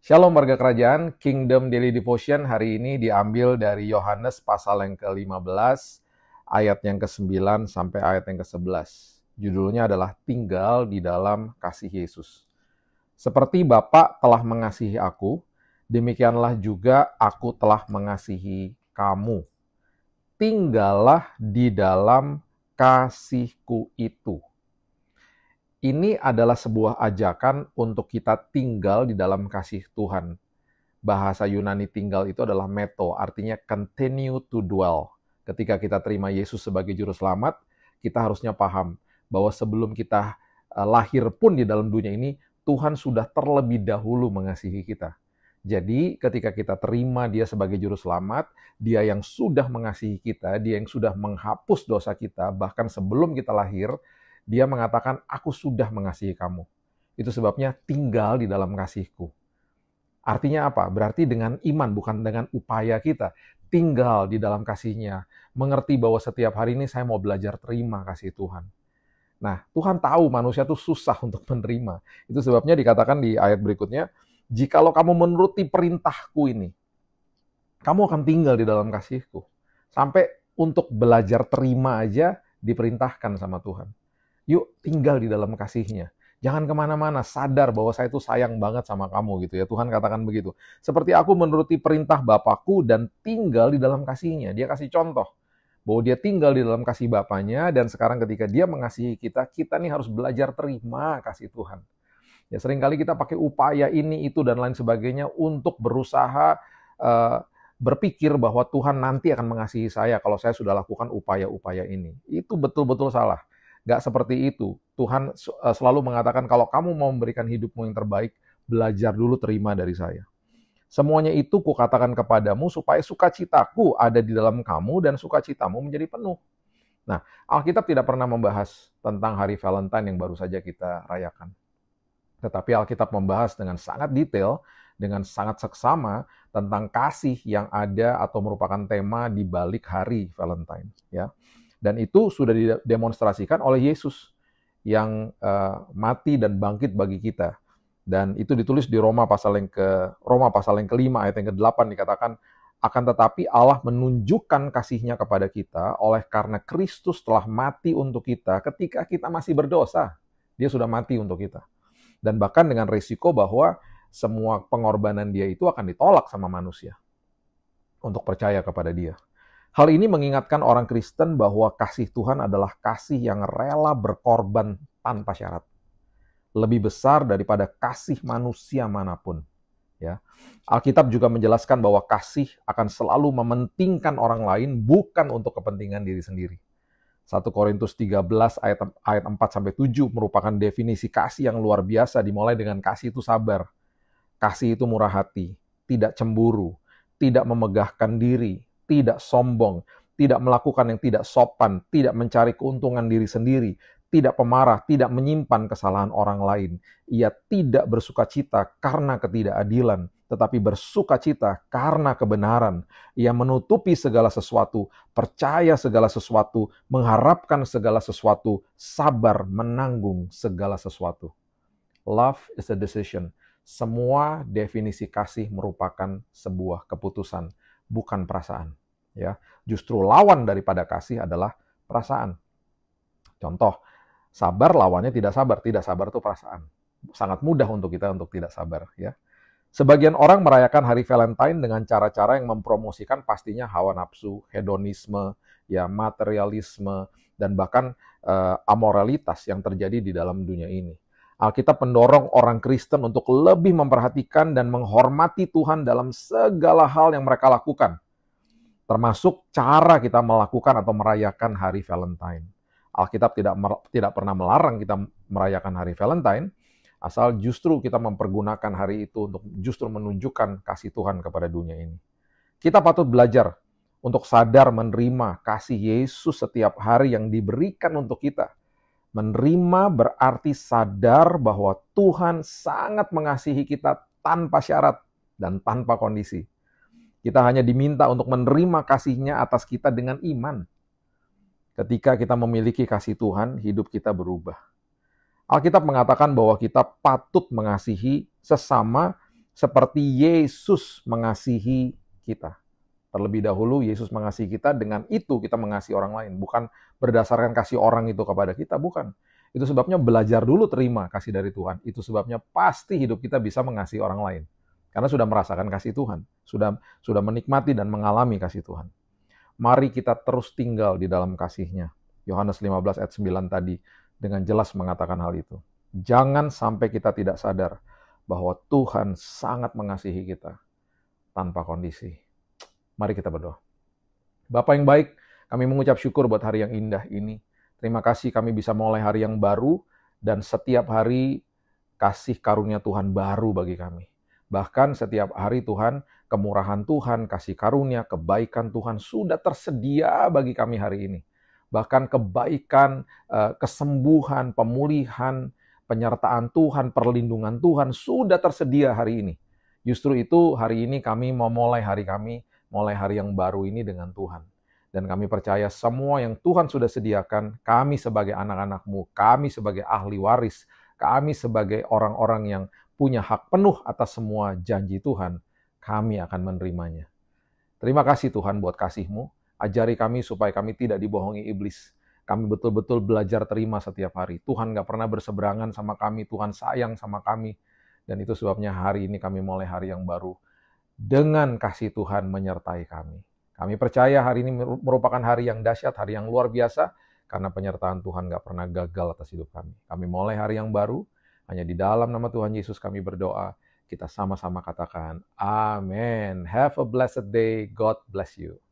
Shalom warga kerajaan, Kingdom Daily Devotion hari ini diambil dari Yohanes pasal yang ke-15, ayat yang ke-9 sampai ayat yang ke-11. Judulnya adalah Tinggal di dalam Kasih Yesus. Seperti Bapa telah mengasihi aku, demikianlah juga aku telah mengasihi kamu. Tinggallah di dalam kasihku itu. Ini adalah sebuah ajakan untuk kita tinggal di dalam kasih Tuhan. Bahasa Yunani tinggal itu adalah meto, artinya continue to dwell. Ketika kita terima Yesus sebagai juru selamat, kita harusnya paham bahwa sebelum kita lahir pun di dalam dunia ini, Tuhan sudah terlebih dahulu mengasihi kita. Jadi ketika kita terima dia sebagai juru selamat, dia yang sudah mengasihi kita, dia yang sudah menghapus dosa kita, bahkan sebelum kita lahir, dia mengatakan, aku sudah mengasihi kamu. Itu sebabnya tinggal di dalam kasihku. Artinya apa? Berarti dengan iman, bukan dengan upaya kita. Tinggal di dalam kasihnya. Mengerti bahwa setiap hari ini saya mau belajar terima kasih Tuhan. Nah, Tuhan tahu manusia itu susah untuk menerima. Itu sebabnya dikatakan di ayat berikutnya, jikalau kamu menuruti perintahku ini, kamu akan tinggal di dalam kasihku. Sampai untuk belajar terima aja diperintahkan sama Tuhan. Yuk tinggal di dalam kasihnya. Jangan kemana-mana, sadar bahwa saya itu sayang banget sama kamu gitu ya. Tuhan katakan begitu. Seperti aku menuruti perintah Bapakku dan tinggal di dalam kasihnya. Dia kasih contoh bahwa dia tinggal di dalam kasih Bapaknya, dan sekarang ketika dia mengasihi kita, kita nih harus belajar terima kasih Tuhan. Ya seringkali kita pakai upaya ini, itu, dan lain sebagainya untuk berusaha berpikir bahwa Tuhan nanti akan mengasihi saya kalau saya sudah lakukan upaya-upaya ini. Itu betul-betul salah. Gak seperti itu. Tuhan selalu mengatakan kalau kamu mau memberikan hidupmu yang terbaik, belajar dulu terima dari saya. Semuanya itu kukatakan kepadamu supaya sukacitaku ada di dalam kamu dan sukacitamu menjadi penuh. Nah, Alkitab tidak pernah membahas tentang hari Valentine yang baru saja kita rayakan. Tetapi Alkitab membahas dengan sangat detail, dengan sangat seksama tentang kasih yang ada atau merupakan tema di balik hari Valentine. Ya. Dan itu sudah didemonstrasikan oleh Yesus yang mati dan bangkit bagi kita. Dan itu ditulis di Roma pasal yang ke-5 ayat yang ke-8 dikatakan, akan tetapi Allah menunjukkan kasih-Nya kepada kita oleh karena Kristus telah mati untuk kita ketika kita masih berdosa. Dia sudah mati untuk kita. Dan bahkan dengan risiko bahwa semua pengorbanan dia itu akan ditolak sama manusia untuk percaya kepada dia. Hal ini mengingatkan orang Kristen bahwa kasih Tuhan adalah kasih yang rela berkorban tanpa syarat. Lebih besar daripada kasih manusia manapun. Ya. Alkitab juga menjelaskan bahwa kasih akan selalu mementingkan orang lain, bukan untuk kepentingan diri sendiri. 1 Korintus 13 ayat 4-7 merupakan definisi kasih yang luar biasa, dimulai dengan kasih itu sabar. Kasih itu murah hati, tidak cemburu, tidak memegahkan diri, tidak sombong, tidak melakukan yang tidak sopan, tidak mencari keuntungan diri sendiri, tidak pemarah, tidak menyimpan kesalahan orang lain. Ia tidak bersukacita karena ketidakadilan, tetapi bersukacita karena kebenaran. Ia menutupi segala sesuatu, percaya segala sesuatu, mengharapkan segala sesuatu, sabar menanggung segala sesuatu. Love is a decision. Semua definisi kasih merupakan sebuah keputusan, bukan perasaan. Ya, justru lawan daripada kasih adalah perasaan. Contoh, sabar lawannya tidak sabar. Tidak sabar itu perasaan. Sangat mudah untuk kita untuk tidak sabar. Ya. Sebagian orang merayakan hari Valentine dengan cara-cara yang mempromosikan pastinya hawa nafsu, hedonisme, ya materialisme, dan bahkan amoralitas yang terjadi di dalam dunia ini. Alkitab mendorong orang Kristen untuk lebih memperhatikan dan menghormati Tuhan dalam segala hal yang mereka lakukan. Termasuk cara kita melakukan atau merayakan hari Valentine. Alkitab tidak pernah melarang kita merayakan hari Valentine, asal justru kita mempergunakan hari itu untuk justru menunjukkan kasih Tuhan kepada dunia ini. Kita patut belajar untuk sadar menerima kasih Yesus setiap hari yang diberikan untuk kita. Menerima berarti sadar bahwa Tuhan sangat mengasihi kita tanpa syarat dan tanpa kondisi. Kita hanya diminta untuk menerima kasih-Nya atas kita dengan iman. Ketika kita memiliki kasih Tuhan, hidup kita berubah. Alkitab mengatakan bahwa kita patut mengasihi sesama seperti Yesus mengasihi kita. Terlebih dahulu Yesus mengasihi kita, dengan itu kita mengasihi orang lain. Bukan berdasarkan kasih orang itu kepada kita, bukan. Itu sebabnya belajar dulu terima kasih dari Tuhan. Itu sebabnya pasti hidup kita bisa mengasihi orang lain. Karena sudah merasakan kasih Tuhan. Sudah menikmati dan mengalami kasih Tuhan. Mari kita terus tinggal di dalam kasih-Nya. Yohanes 15 ayat 9 tadi dengan jelas mengatakan hal itu. Jangan sampai kita tidak sadar bahwa Tuhan sangat mengasihi kita tanpa kondisi. Mari kita berdoa. Bapa yang baik, kami mengucap syukur buat hari yang indah ini. Terima kasih kami bisa mulai hari yang baru, dan setiap hari kasih karunia Tuhan baru bagi kami. Bahkan setiap hari Tuhan, kemurahan Tuhan, kasih karunia, kebaikan Tuhan sudah tersedia bagi kami hari ini. Bahkan kebaikan, kesembuhan, pemulihan, penyertaan Tuhan, perlindungan Tuhan sudah tersedia hari ini. Justru itu hari ini kami mau mulai hari yang baru ini dengan Tuhan. Dan kami percaya semua yang Tuhan sudah sediakan, kami sebagai anak-anak-Mu, kami sebagai ahli waris, kami sebagai orang-orang yang punya hak penuh atas semua janji Tuhan, kami akan menerimanya. Terima kasih Tuhan buat kasih-Mu. Ajari kami supaya kami tidak dibohongi iblis. Kami betul-betul belajar terima setiap hari. Tuhan gak pernah berseberangan sama kami, Tuhan sayang sama kami. Dan itu sebabnya hari ini kami mulai hari yang baru dengan kasih Tuhan menyertai kami. Kami percaya hari ini merupakan hari yang dahsyat, hari yang luar biasa, karena penyertaan Tuhan gak pernah gagal atas hidup kami. Kami mulai hari yang baru, hanya di dalam nama Tuhan Yesus kami berdoa. Kita sama-sama katakan, Amen. Have a blessed day. God bless you.